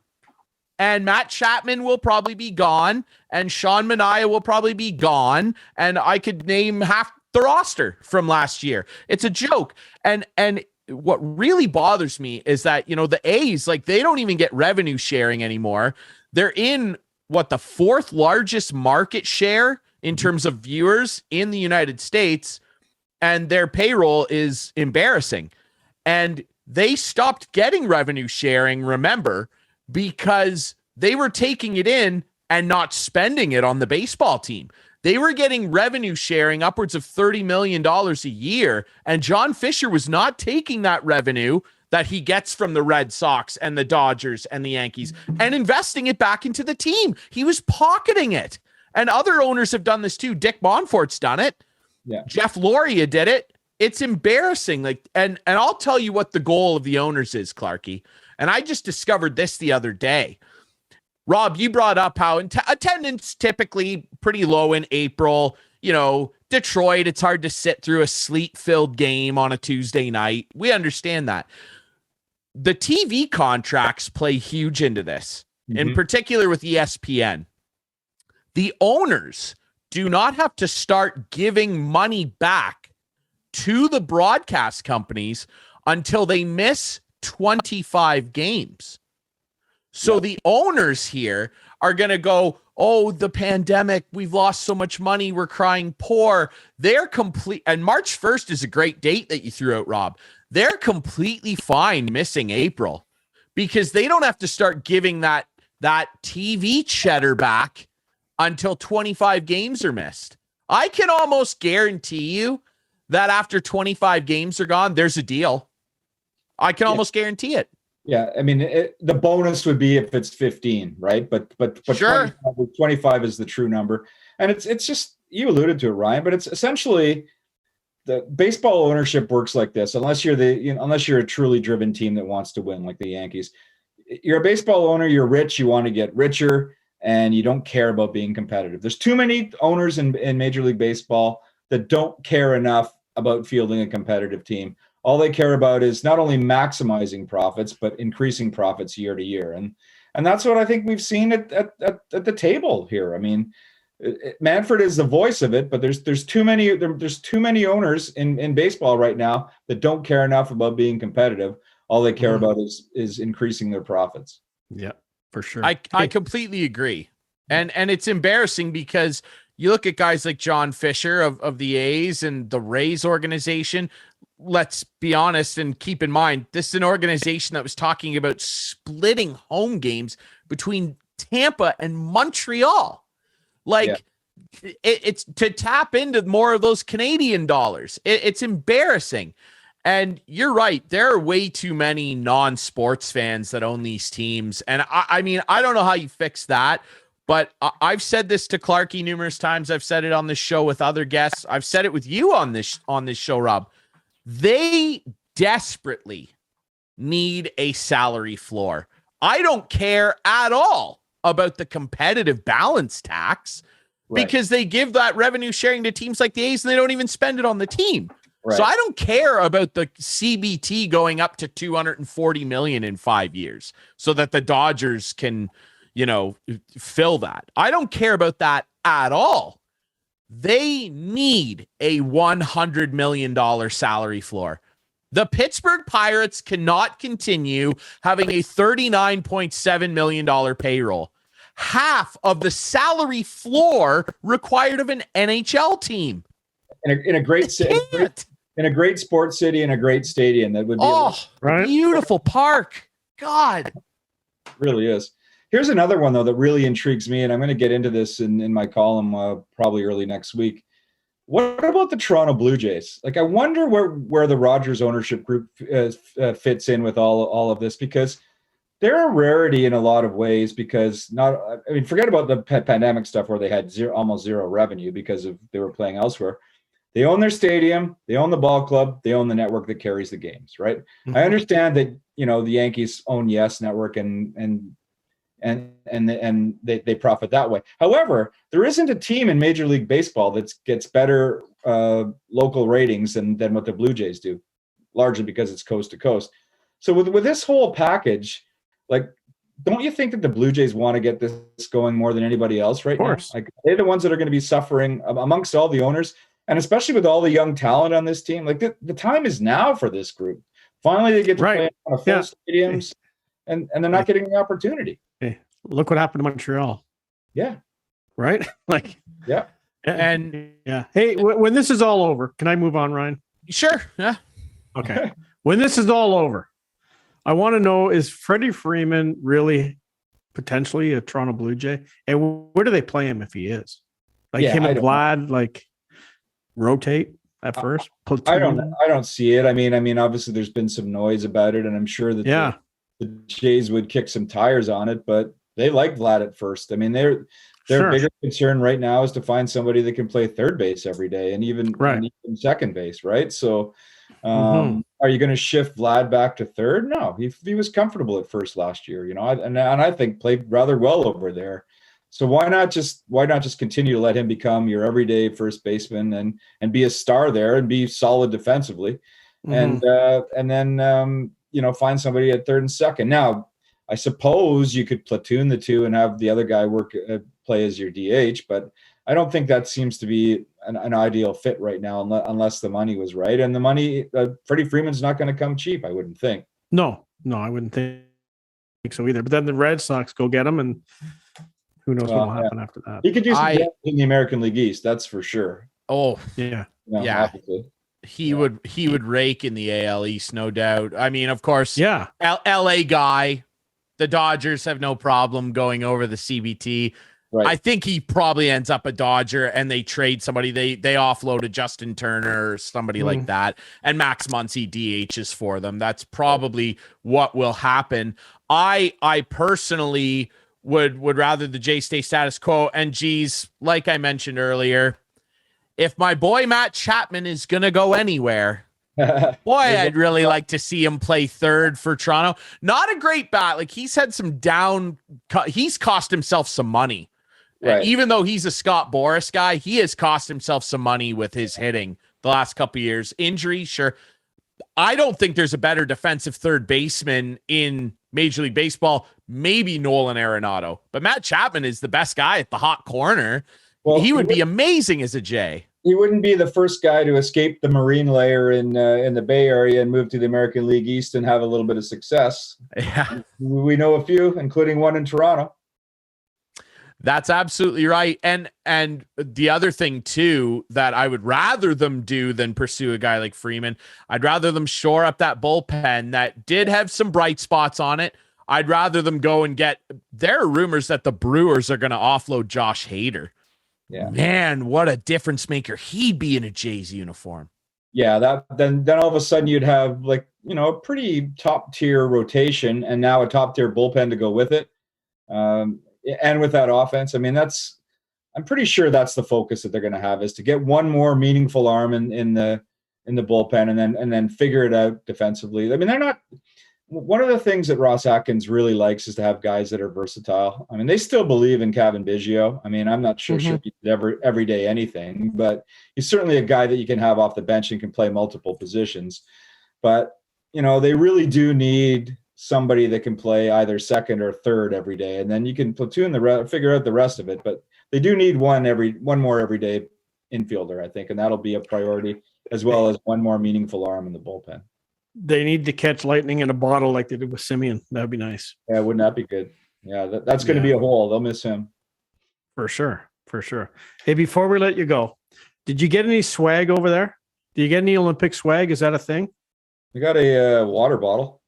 and Matt Chapman will probably be gone, and Sean Manaea will probably be gone, and I could name half the roster from last year. It's a joke. And what really bothers me is that, the A's, like, they don't even get revenue sharing anymore. They're in the fourth largest market share in terms of viewers in the United States, and their payroll is embarrassing. And they stopped getting revenue sharing, remember, because they were taking it in and not spending it on the baseball team. They were getting revenue sharing upwards of $30 million a year, and John Fisher was not taking that revenue that he gets from the Red Sox and the Dodgers and the Yankees and investing it back into the team. He was pocketing it. And other owners have done this too. Dick Monfort's done it. Yeah. Jeff Loria did it. It's embarrassing. Like, and I'll tell you what the goal of the owners is, Clarkey. And I just discovered this the other day. Rob, you brought up how attendance typically pretty low in April. You know, Detroit, it's hard to sit through a sleet-filled game on a Tuesday night. We understand that. The TV contracts play huge into this, in particular with ESPN. The owners do not have to start giving money back to the broadcast companies until they miss 25 games. So the owners here are going to go, oh, the pandemic, we've lost so much money, we're crying poor. They're complete. And March 1st is a great date that you threw out, Rob. They're completely fine missing April because they don't have to start giving that TV cheddar back until 25 games are missed. I can almost guarantee you that after 25 games are gone, there's a deal. I can almost guarantee it. Yeah, I mean, the bonus would be if it's 15, right? But sure. 25 is the true number. And it's just, you alluded to it, Ryan, but it's essentially the baseball ownership works like this. Unless you're a truly driven team that wants to win, like the Yankees. You're a baseball owner, you're rich, you want to get richer, and you don't care about being competitive. There's too many owners in Major League Baseball that don't care enough about fielding a competitive team. All they care about is not only maximizing profits, but increasing profits year to year. And that's what I think we've seen at the table here. I mean, Manfred is the voice of it, but there's too many owners in baseball right now that don't care enough about being competitive. All they care about is increasing their profits. Yeah, for sure. I completely agree. And it's embarrassing because you look at guys like John Fisher of the A's and the Rays organization. Let's be honest and keep in mind, this is an organization that was talking about splitting home games between Tampa and Montreal. It's to tap into more of those Canadian dollars. It's embarrassing. And you're right. There are way too many non-sports fans that own these teams. And I mean, I don't know how you fix that, but I've said this to Clarkey numerous times. I've said it on this show with other guests. I've said it with you on this show, Rob. They desperately need a salary floor. I don't care at all about the competitive balance tax because they give that revenue sharing to teams like the A's and they don't even spend it on the team. Right. So I don't care about the CBT going up to $240 million in 5 years so that the Dodgers can, fill that. I don't care about that at all. They need a $100 million salary floor. The Pittsburgh Pirates cannot continue having a $39.7 million payroll. Half of the salary floor required of an NHL team. In a great city, in a great sports city, in a great stadium, that would be beautiful park. God, it really is. Here's another one, though, that really intrigues me, and I'm going to get into this in my column probably early next week. What about the Toronto Blue Jays? I wonder where the Rogers ownership group fits in with all of this, because they're a rarity in a lot of ways. Because forget about the pandemic stuff where they had almost zero revenue because they were playing elsewhere. They own their stadium, they own the ball club, they own the network that carries the games, right? Mm-hmm. I understand that the Yankees own Yes Network and they profit that way. However, there isn't a team in Major League Baseball that gets better local ratings than what the Blue Jays do, largely because it's coast to coast. So with this whole package, don't you think that the Blue Jays want to get this going more than anybody else right now? They're the ones that are going to be suffering amongst all the owners, and especially with all the young talent on this team. The time is now for this group. Finally, they get to play on a full stadiums, and they're not getting the opportunity. Hey, look what happened to Montreal. Yeah. right? Like, Yeah. And yeah. Hey, when this is all over, can I move on, Ryan? sure. Yeah. Okay. When this is all over, I want to know, is Freddie Freeman really potentially a Toronto Blue Jay? And where do they play him if he is? Like Yeah, him I and don't know. Vlad, like I at first? I don't see it. I mean, obviously there's been some noise about it, and I'm sure that the Jays would kick some tires on it, but they like Vlad at first. I mean, their bigger concern right now is to find somebody that can play third base every day and even second base, right? So are you going to shift Vlad back to third? No, he was comfortable at first last year, and I think played rather well over there. So why not just continue to let him become your everyday first baseman and be a star there and be solid defensively, and then find somebody at third and second. Now, I suppose you could platoon the two and have the other guy play as your DH, but I don't think that seems to be an ideal fit right now unless the money was right. And the money, Freddie Freeman's not going to come cheap, I wouldn't think. No, I wouldn't think so either. But then the Red Sox go get him, and who knows what will happen after that. He could do some damage in the American League East, that's for sure. Oh, yeah. Obviously. He would rake in the AL East, no doubt. I mean, of course, LA guy. The Dodgers have no problem going over the CBT. Right. I think he probably ends up a Dodger and they trade somebody. They offloaded Justin Turner or somebody like that. And Max Muncy DHs for them. That's probably what will happen. I personally would rather the Jays stay status quo. And geez, like I mentioned earlier, if my boy Matt Chapman is going to go anywhere, boy, I'd really like to see him play third for Toronto. Not a great bat. Like he's had some he's cost himself some money. Right. Even though he's a Scott Boras guy, he has cost himself some money with his hitting the last couple of years. Injury, sure. I don't think there's a better defensive third baseman in Major League Baseball. Maybe Nolan Arenado, but Matt Chapman is the best guy at the hot corner. Well, he would be amazing as a Jay. He wouldn't be the first guy to escape the Marine layer in the Bay Area and move to the American League East and have a little bit of success. Yeah, we know a few, including one in Toronto. That's absolutely right. And the other thing too that I would rather them do than pursue a guy like Freeman, I'd rather them shore up that bullpen that did have some bright spots on it. I'd rather them go and there are rumors that the Brewers are going to offload Josh Hader. Yeah, man, what a difference maker he'd be in a Jays uniform. Yeah, then all of a sudden you'd have a pretty top tier rotation and now a top tier bullpen to go with it. And with that offense, I mean, I'm pretty sure that's the focus that they're going to have, is to get one more meaningful arm in the bullpen and then figure it out defensively. I mean, they're not. One of the things that Ross Atkins really likes is to have guys that are versatile. I mean, they still believe in Kevin Biggio. I mean, I'm not sure he's every day anything, but he's certainly a guy that you can have off the bench and can play multiple positions. But, they really do need somebody that can play either second or third every day. And then you can platoon figure out the rest of it. But they do need one more everyday infielder, I think. And that'll be a priority, as well as one more meaningful arm in the bullpen. They need to catch lightning in a bottle like they did with Simeon. That'd be nice. Yeah, wouldn't that be good? Yeah, that's going to be a hole. They'll miss him. For sure. Hey, before we let you go, did you get any swag over there? Did you get any Olympic swag? Is that a thing? We got a water bottle.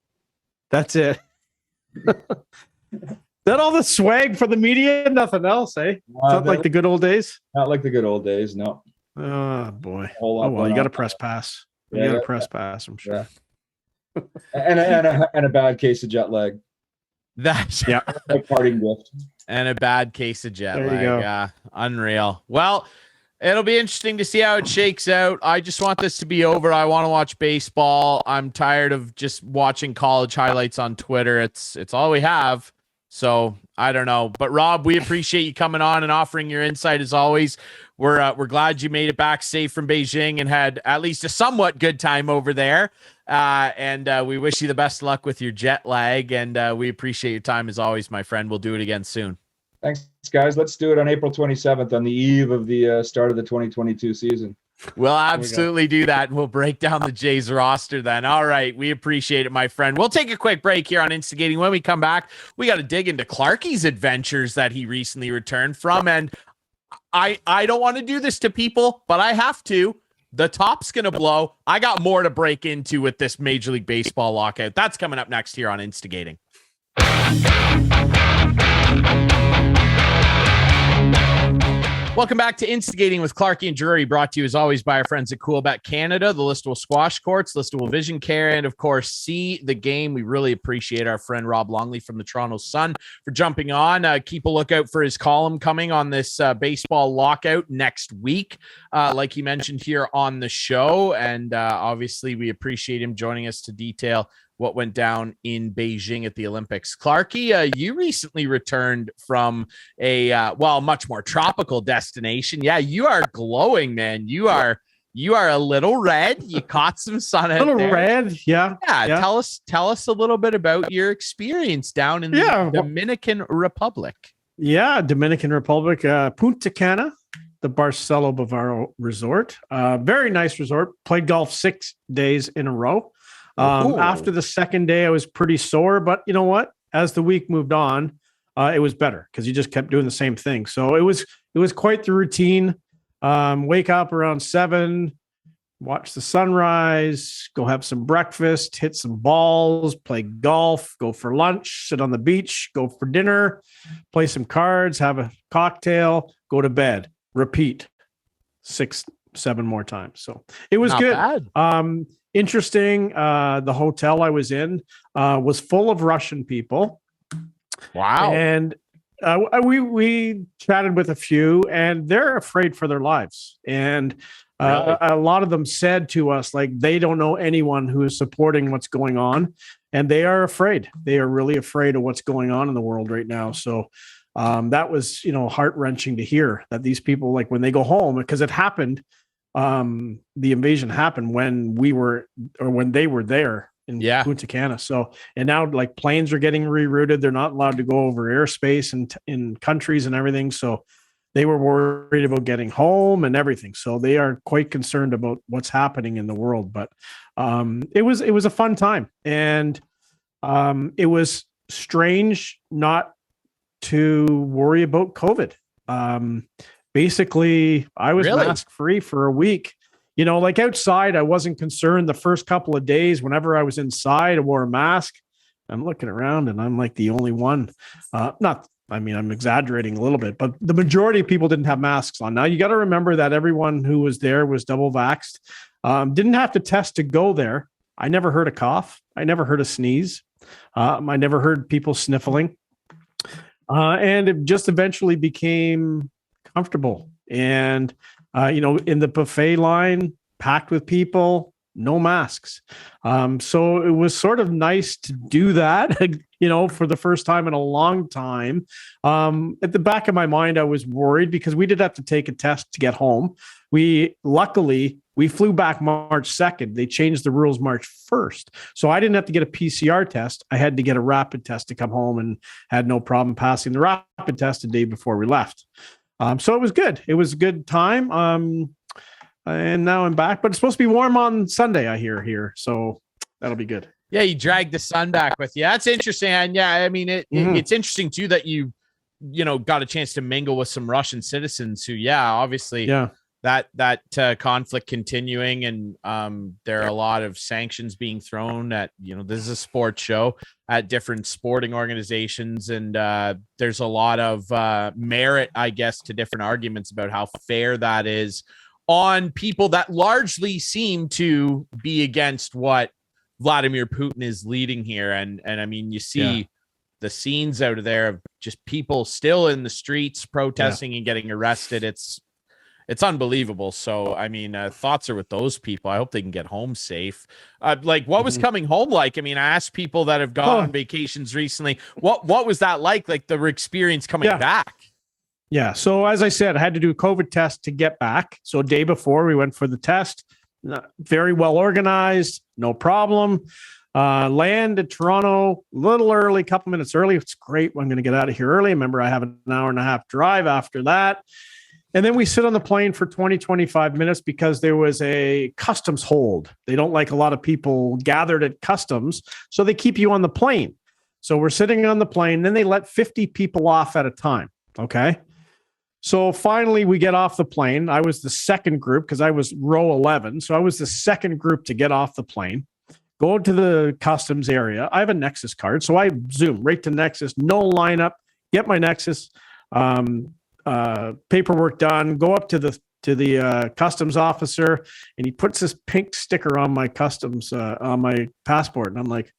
That's it. That all the swag for the media? Nothing else, eh? Not like the good old days? Not like the good old days, no. Oh, boy. Oh, well, you got a press pass. You got a press pass, I'm sure. Yeah. and a bad case of jet lag. That's a parting gift. And a bad case of jet lag. Yeah, unreal. Well, it'll be interesting to see how it shakes out. I just want this to be over. I want to watch baseball. I'm tired of just watching college highlights on Twitter. It's all we have. So I don't know. But Rob, we appreciate you coming on and offering your insight as always. We're glad you made it back safe from Beijing and had at least a somewhat good time over there. And we wish you the best luck with your jet lag. And we appreciate your time as always, my friend. We'll do it again soon. Thanks, guys. Let's do it on April 27th on the eve of the start of the 2022 season. We'll absolutely do that. And we'll break down the Jays roster then. All right. We appreciate it, my friend. We'll take a quick break here on Instigating. When we come back, we got to dig into Clarkey's adventures that he recently returned from. And I don't want to do this to people, but I have to. The top's going to blow. I got more to break into with this Major League Baseball lockout. That's coming up next here on Instigating. Welcome back to Instigating with Clarkey and Drury, brought to you as always by our friends at Coolbet Canada, the Listowel Squash Courts, Listowel Vision Care, and of course, See the Game. We really appreciate our friend Rob Longley from the Toronto Sun for jumping on. Keep a lookout for his column coming on this baseball lockout next week, like he mentioned here on the show. And obviously, we appreciate him joining us to detail what went down in Beijing at the Olympics. Clarkey, you recently returned from a much more tropical destination. Yeah, you are glowing, man. You are a little red. You caught some sun out there. A little red, yeah. Tell us a little bit about your experience down in the Dominican Republic. Yeah, Dominican Republic, Punta Cana, the Barcelo Bavaro Resort. Very nice resort. Played golf 6 days in a row. After the second day, I was pretty sore, but you know what? As the week moved on, it was better because you just kept doing the same thing. So it was quite the routine. Wake up around 7, watch the sunrise, go have some breakfast, hit some balls, play golf, go for lunch, sit on the beach, go for dinner, play some cards, have a cocktail, go to bed, repeat 6-7 more times. So it was Not good. Bad. Interesting. The hotel I was in was full of Russian people. Wow. And we chatted with a few, and they're afraid for their lives. And Really? a lot of them said to us, like, they don't know anyone who is supporting what's going on, and they are afraid. They are really afraid of what's going on in the world right now. So that was, heart-wrenching to hear that these people, like, when they go home, because it happened. The invasion happened when they were there in Punta Cana. So, and now like planes are getting rerouted. They're not allowed to go over airspace and in countries and everything. So they were worried about getting home and everything. So they are quite concerned about what's happening in the world. But it was a fun time, and it was strange not to worry about COVID. Basically, I was mask free for a week. Like outside, I wasn't concerned the first couple of days. Whenever I was inside, I wore a mask. I'm looking around and I'm like the only one. I'm exaggerating a little bit, but the majority of people didn't have masks on. Now, you got to remember that everyone who was there was double vaxxed. Didn't have to test to go there. I never heard a cough. I never heard a sneeze. I never heard people sniffling. And it just eventually became comfortable. And, in the buffet line, packed with people, no masks. So it was sort of nice to do that, for the first time in a long time. At the back of my mind, I was worried because we did have to take a test to get home. Luckily, we flew back March 2nd. They changed the rules March 1st. So I didn't have to get a PCR test. I had to get a rapid test to come home, and had no problem passing the rapid test the day before we left. So it was good. It was a good time. And now I'm back, but it's supposed to be warm on Sunday, I hear here. So that'll be good. Yeah, you dragged the sun back with you. That's interesting. And yeah, I mean, it's interesting too that you got a chance to mingle with some Russian citizens who, obviously, that conflict continuing, and there are a lot of sanctions being thrown at, this is a sports show, at different sporting organizations, and there's a lot of merit, I guess, to different arguments about how fair that is on people that largely seem to be against what Vladimir Putin is leading here. And I mean, you see the scenes out of there of just people still in the streets protesting and getting arrested. It's unbelievable. So, I mean, thoughts are with those people. I hope they can get home safe. What was coming home like? I mean, I asked people that have gone on vacations recently, what was that like the experience coming back? Yeah. So as I said, I had to do a COVID test to get back. So day before we went for the test, very well organized, no problem. Land at Toronto a little early, couple minutes early. It's great. I'm going to get out of here early. Remember, I have an hour and a half drive after that. And then we sit on the plane for 20, 25 minutes because there was a customs hold. They don't like a lot of people gathered at customs, so they keep you on the plane. So we're sitting on the plane, then they let 50 people off at a time, okay? So finally we get off the plane. I was the second group because I was row 11, so I was the second group to get off the plane, go to the customs area. I have a Nexus card, so I zoom right to Nexus, no lineup, get my Nexus, paperwork done, go up to the customs officer, and he puts this pink sticker on my customs on my passport, and I'm like,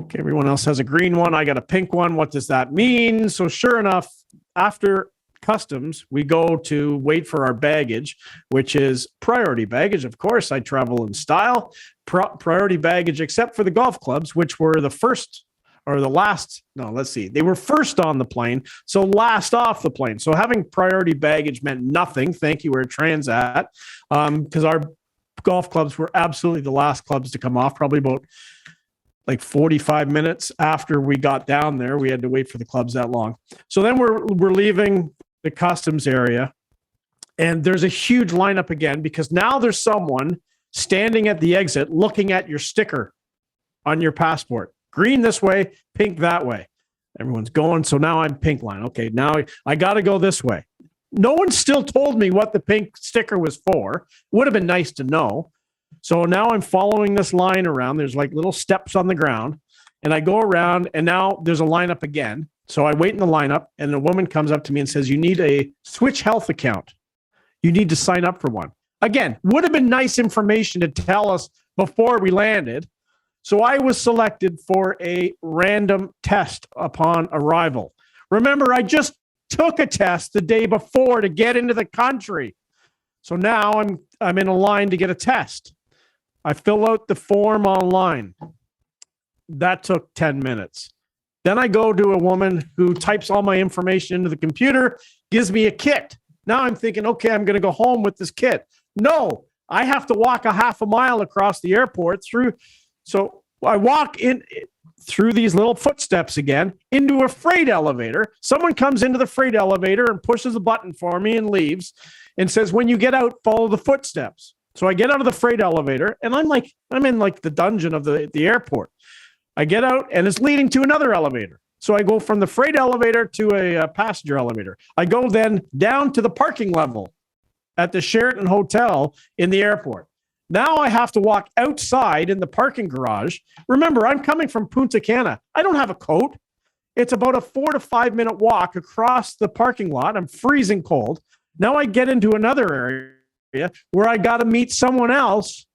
okay, everyone else has a green one, I got a pink one, what does that mean? So sure enough, after customs, we go to wait for our baggage, which is priority baggage. Of course, I travel in style. Priority baggage, except for the golf clubs, which were the first or the last. No, let's see. They were first on the plane, so last off the plane. So having priority baggage meant nothing. Thank you, Air Transat, because our golf clubs were absolutely the last clubs to come off, probably about like 45 minutes after we got down there. We had to wait for the clubs that long. So then we're leaving the customs area, and there's a huge lineup again because now there's someone standing at the exit looking at your sticker on your passport. Green this way, pink that way. Everyone's going. So now I'm pink line. Okay, now I got to go this way. No one still told me what the pink sticker was for. Would have been nice to know. So now I'm following this line around. There's like little steps on the ground, and I go around, and now there's a lineup again. So I wait in the lineup, and a woman comes up to me and says, you need a Switch Health account. You need to sign up for one. Again, would have been nice information to tell us before we landed. So I was selected for a random test upon arrival. Remember, I just took a test the day before to get into the country. So now I'm in a line to get a test. I fill out the form online. That took 10 minutes. Then I go to a woman who types all my information into the computer, gives me a kit. Now I'm thinking, okay, I'm going to go home with this kit. No, I have to walk a half a mile across the airport through. So I walk in through these little footsteps again into a freight elevator. Someone comes into the freight elevator and pushes a button for me and leaves and says, when you get out, follow the footsteps. So I get out of the freight elevator, and I'm in like the dungeon of the airport. I get out, and it's leading to another elevator. So I go from the freight elevator to a passenger elevator. I go then down to the parking level at the Sheraton Hotel in the airport. Now I have to walk outside in the parking garage. Remember, I'm coming from Punta Cana. I don't have a coat. It's about a 4 to 5 minute walk across the parking lot. I'm freezing cold. Now I get into another area where I got to meet someone else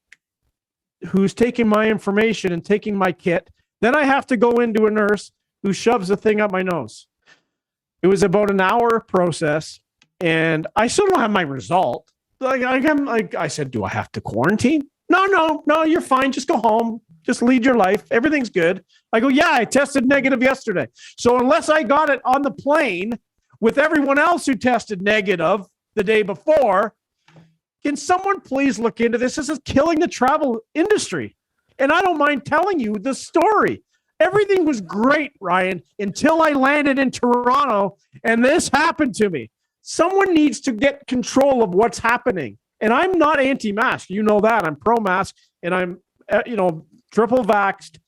who's taking my information and taking my kit. Then I have to go into a nurse who shoves the thing up my nose. It was about an hour process, and I still don't have my result. I said, do I have to quarantine? No, you're fine. Just go home. Just lead your life. Everything's good. I go, yeah, I tested negative yesterday. So unless I got it on the plane with everyone else who tested negative the day before, can someone please look into this? This is killing the travel industry. And I don't mind telling you the story. Everything was great, Ryan, until I landed in Toronto and this happened to me. Someone needs to get control of what's happening. And I'm not anti-mask. You know that. I'm pro-mask, and I'm, triple vaxxed.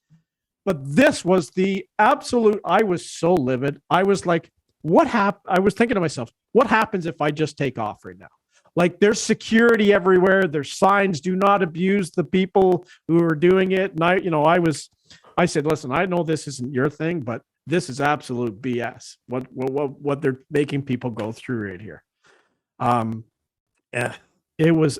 But this was the absolute, I was so livid. I was like, what happened? I was thinking to myself, what happens if I just take off right now? Like, there's security everywhere. There's signs, do not abuse the people who are doing it. And I said, listen, I know this isn't your thing, but this is absolute BS. What they're making people go through right here. It was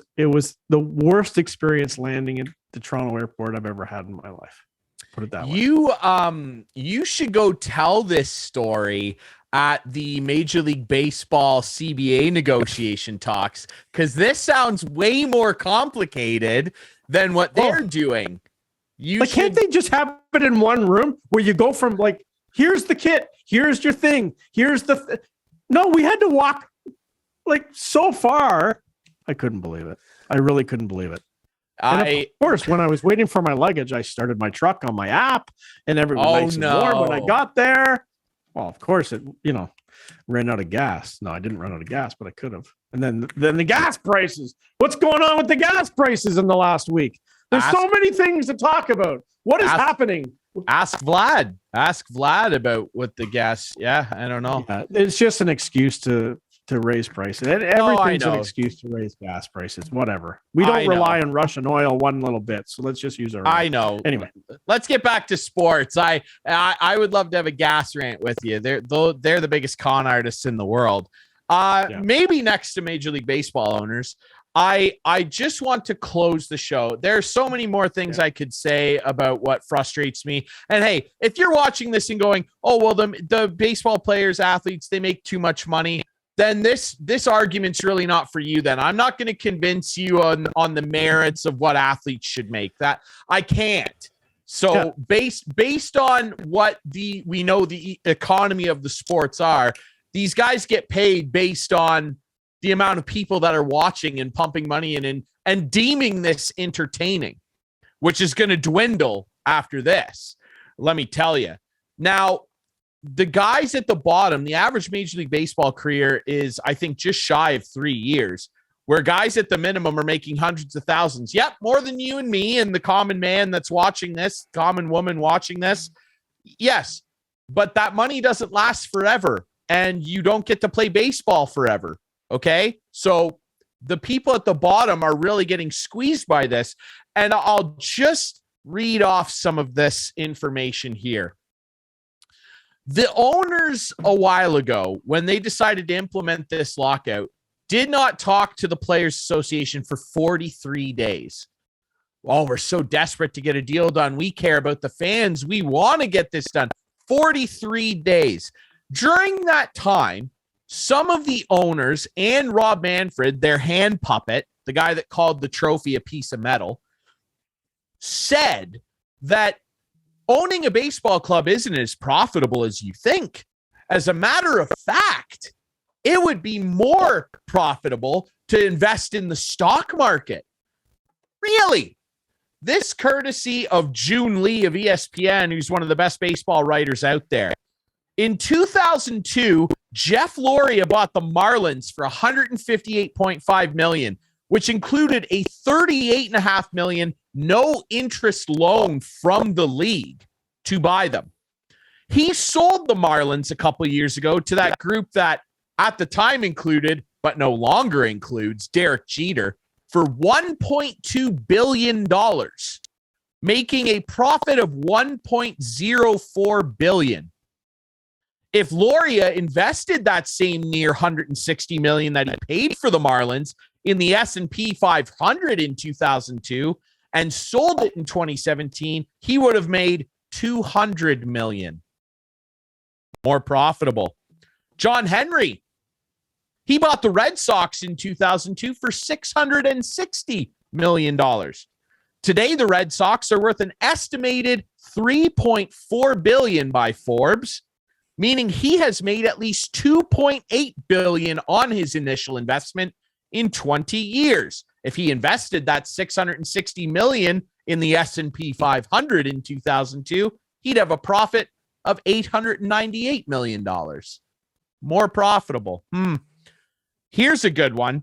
the worst experience landing at the Toronto airport I've ever had in my life. Put it that way. You should go tell this story at the Major League Baseball CBA negotiation talks, because this sounds way more complicated than what they're doing. Can't they just have it in one room where you go from like, here's the kit, here's your thing, here's the no, we had to walk like so far. I couldn't believe it. I really couldn't believe it. And of course, when I was waiting for my luggage, I started my truck on my app, and everyone nice and warm when I got there. Well, of course it, ran out of gas. No, I didn't run out of gas, but I could have. And then the gas prices. What's going on with the gas prices in the last week? There's so many things to talk about. What is happening? Ask Vlad. Ask Vlad about what the gas. Yeah, I don't know. Yeah, it's just an excuse to raise prices. Everything's an excuse to raise gas prices. Whatever. We don't rely on Russian oil one little bit. So let's just use our own. I know. Anyway, let's get back to sports. I would love to have a gas rant with you. They're the biggest con artists in the world. Maybe next to Major League Baseball owners. I just want to close the show. There are so many more things I could say about what frustrates me. And hey, if you're watching this and going, oh, well, the baseball players, athletes, they make too much money, then this argument's really not for you. Then I'm not going to convince you on the merits of what athletes should make. That I can't. So based on what we know the economy of the sports are, these guys get paid based on the amount of people that are watching and pumping money in and deeming this entertaining, which is going to dwindle after this. Let me tell you. Now, the guys at the bottom, the average Major League Baseball career is, I think, just shy of 3 years, where guys at the minimum are making hundreds of thousands. Yep, more than you and me and the common man that's watching this, common woman watching this. Yes, but that money doesn't last forever, and you don't get to play baseball forever. Okay, so the people at the bottom are really getting squeezed by this. And I'll just read off some of this information here. The owners a while ago, when they decided to implement this lockout, did not talk to the Players Association for 43 days. Oh, we're so desperate to get a deal done. We care about the fans. We want to get this done. 43 days. During that time, some of the owners and Rob Manfred, their hand puppet, the guy that called the trophy a piece of metal, said that owning a baseball club isn't as profitable as you think. As a matter of fact, it would be more profitable to invest in the stock market. Really? This courtesy of June Lee of ESPN, who's one of the best baseball writers out there. In 2002, Jeff Loria bought the Marlins for $158.5 million, which included a $38.5 million no-interest loan from the league to buy them. He sold the Marlins a couple of years ago to that group that at the time included, but no longer includes, Derek Jeter for $1.2 billion, making a profit of $1.04 billion. If Loria invested that same near $160 million that he paid for the Marlins in the S&P 500 in 2002 and sold it in 2017, he would have made $200 million. More profitable. John Henry, he bought the Red Sox in 2002 for $660 million. Today, the Red Sox are worth an estimated $3.4 billion by Forbes, meaning he has made at least $2.8 billion on his initial investment in 20 years. If he invested that $660 million in the S&P 500 in 2002, he'd have a profit of $898 million. More profitable. Here's a good one.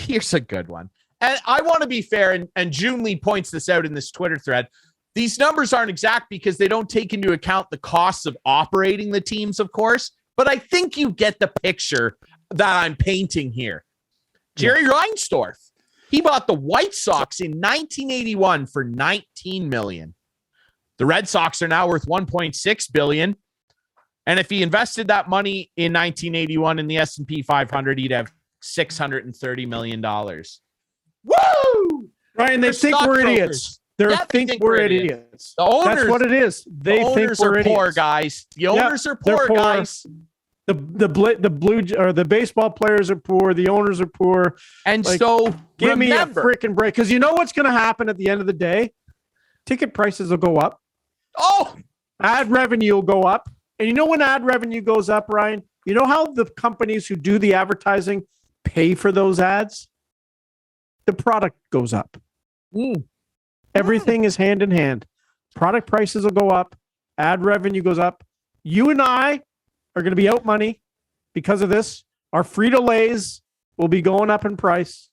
And I want to be fair, and June Lee points this out in this Twitter thread. These numbers aren't exact because they don't take into account the costs of operating the teams, of course, but I think you get the picture that I'm painting here. Jerry Reinsdorf, he bought the White Sox in 1981 for $19 million. The Red Sox are now worth $1.6 billion. And if he invested that money in 1981 in the S&P 500, he'd have $630 million. Woo! Ryan, they think we're idiots. They think we're idiots. The owners, that's what it is. They think we're idiots. Poor guys. The owners are poor, guys. The baseball players are poor. The owners are poor. And so give me a freaking break. Because you know what's going to happen at the end of the day? Ticket prices will go up. Oh, ad revenue will go up. And you know when ad revenue goes up, Ryan? You know how the companies who do the advertising pay for those ads? The product goes up. Everything is hand in hand. Product prices will go up. Ad revenue goes up. You and I are going to be out money because of this. Our Frito-Lays will be going up in price.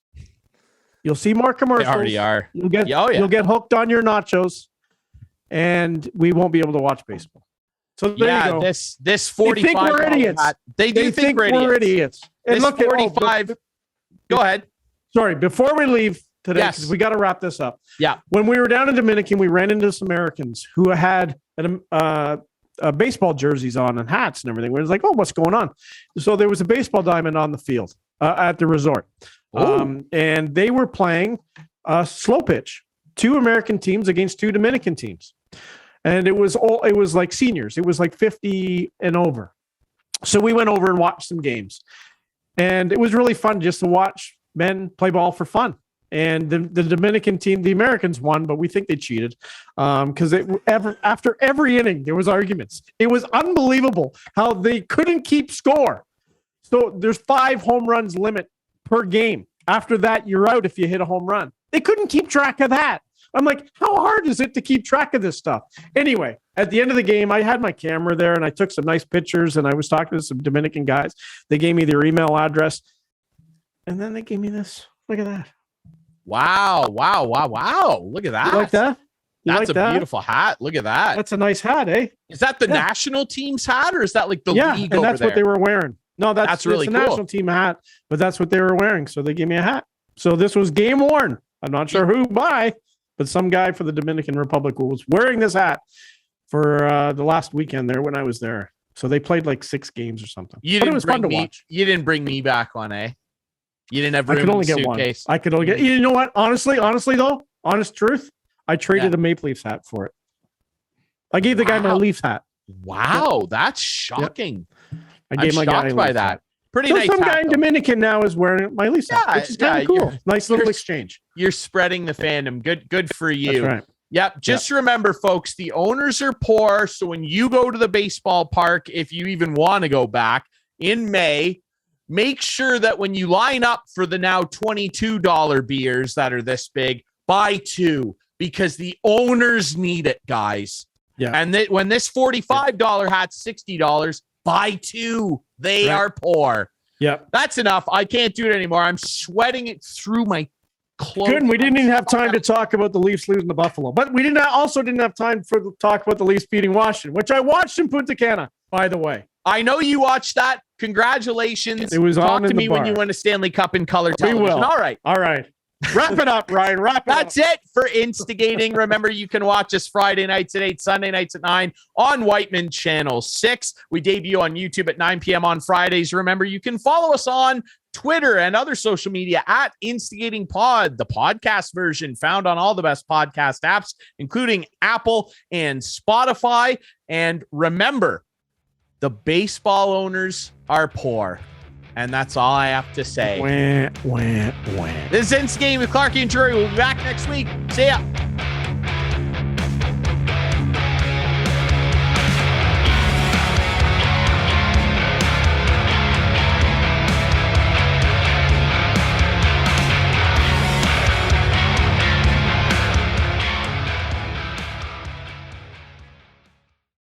You'll see more commercials. They already are. You'll get hooked on your nachos, and we won't be able to watch baseball. So there you go. This $45. They think we're idiots. They do think we're idiots. And this look at 45. Go ahead. Sorry, before we leave today, because we got to wrap this up. Yeah. When we were down in Dominican, we ran into some Americans who had baseball jerseys on and hats and everything. We was like, oh, what's going on? So there was a baseball diamond on the field at the resort. And they were playing slow pitch, 2 American teams against 2 Dominican teams. And it was like seniors. It was like 50 and over. So we went over and watched some games. And it was really fun just to watch men play ball for fun. And the Dominican team, the Americans won, but we think they cheated because after every inning, there was arguments. It was unbelievable how they couldn't keep score. So there's 5 home runs limit per game. After that, you're out if you hit a home run. They couldn't keep track of that. I'm like, how hard is it to keep track of this stuff? Anyway, at the end of the game, I had my camera there and I took some nice pictures and I was talking to some Dominican guys. They gave me their email address and then they gave me this. Look at that. Wow. Look at that. You like that? That's a beautiful hat. Look at that. That's a nice hat, eh? Is that the national team's hat or is that like the league and over that's there? what they were wearing. No, that's really a cool. national team hat, but that's what they were wearing. So they gave me a hat. So this was game worn. I'm not sure who by, but some guy for the Dominican Republic was wearing this hat for the last weekend there when I was there. So they played like 6 games or something. But it was fun to watch. You didn't bring me back on, eh? You didn't have room I could only in the get suitcase. one. I could only get. You know what? Honestly though, honest truth, I traded a Maple Leafs hat for it. I gave the guy my Leafs hat. Wow, that's shocking. I gave I'm my guy shocked by that. hat. Pretty so nice. Some guy in Dominican now is wearing my Leafs hat, which is kind of cool. Nice little exchange. You're spreading the fandom. Good for you. That's right. Yep. Just remember, folks, the owners are poor. So when you go to the baseball park, if you even want to go back in May, make sure that when you line up for the now $22 beers that are this big, buy 2 because the owners need it, guys. Yeah. And when this $45 hat's $60, buy 2. They are poor. Yeah. That's enough. I can't do it anymore. I'm sweating it through my clothes. Good. We didn't even have time to talk about the Leafs losing to Buffalo, but we didn't have time to talk about the Leafs beating Washington, which I watched in Punta Cana, by the way. I know you watched that. Congratulations. It was Talk on to me when you win a Stanley Cup in color television. We will. All right. Wrap it up, Ryan. That's it for Instigating. Remember, you can watch us Friday nights at 8, Sunday nights at 9 on Whiteman Channel 6. We debut on YouTube at 9 p.m. on Fridays. Remember, you can follow us on Twitter and other social media at Instigating Pod, the podcast version found on all the best podcast apps, including Apple and Spotify. And remember, the baseball owners are poor. And that's all I have to say. Wah. This is Instigating with Clarkey and Drury. We'll be back next week. See ya.